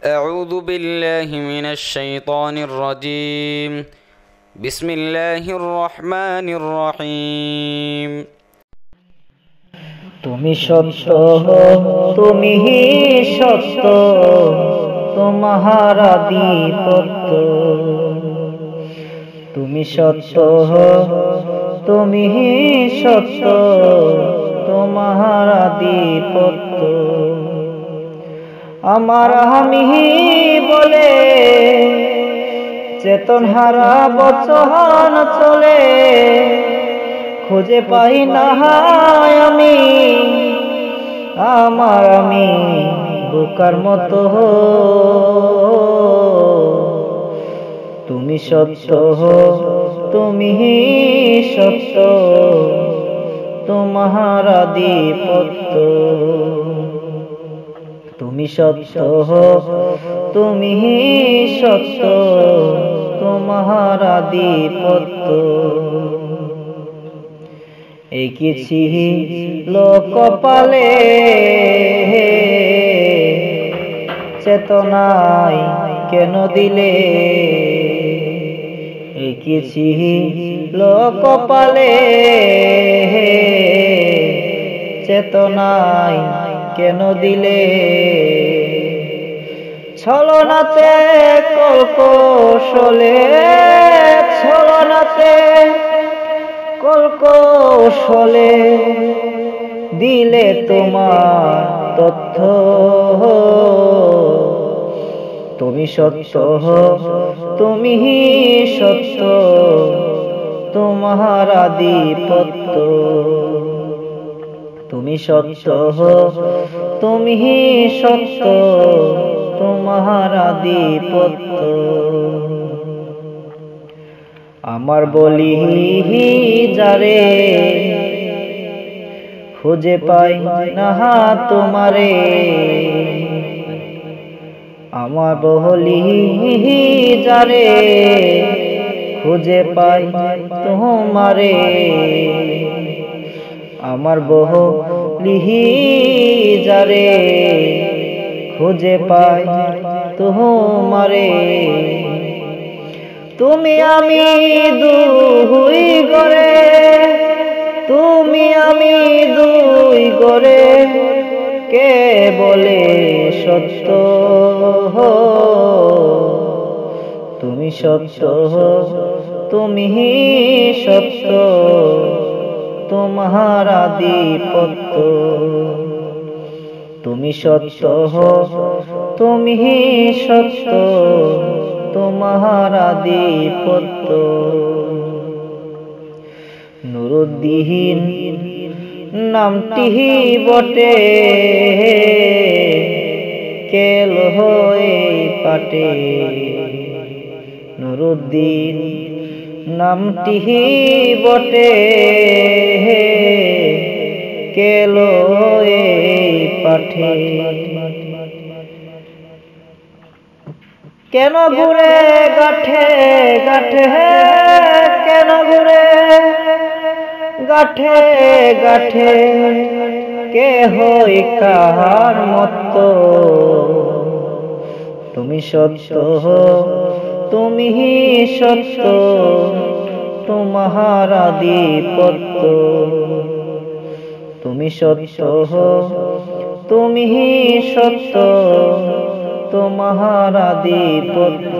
أعوذ بالله من الشيطان الرجيم بسم الله الرحمن الرحيم তুমি সত্য তুমি সত্য তোমার আধিপত্য তুমি সত্য তুমি সত্য তোমার আধিপত্য আমার আমি বলে চেতন হারা বচন চলে খুঁজে পাই না আমি আমার আমি বোকার মতো তুমি সত্য তুমি সত্য তোমার আধিপত্য তুমি সত্য তুমি সত্য তোমার আধিপত্য এঁকেছি লোকপালে চেতনায় কেন দিলে এঁকেছি লোকপালে চেতনায় কেন দিলে ছলনাতে কৌশলে ছলনাতে কৌশলে দিলে তোমার তথ্য তুমি সত্য তুমি সত্য তোমার আধিপত্য তুমি সত্য তুমি সত্য তোমার আধিপত্য আমার বলি যারে খুঁজে পাই না তোমারে আমার বলি যারে খুঁজে পাই তোমারে আমার বলি যারে খুঁজে পাই তোমারে তুমি আমি দুই গরে তুমি আমি দুই গরে কে বলে সত্য তুমি সত্য তুমি সত্য তোমার আধিপত্য তুমি সত্য তুমি সত্য তোমার আধিপত্য নুরুদ্দিন নামটি বটে কেল হয়ে পাটে নুরুদ্দিন নামটি বটে কেল হয়ে পাঠে কেন ঘুরে গাঠে গাঠে কেন ঘুরে গাঠে গাঠে কে হই কাহার মতো তুমি সত্য তুমি সত্য তোমার আধিপত্য তুমি সত্য তুমি সত্য তোমার আধিপত্য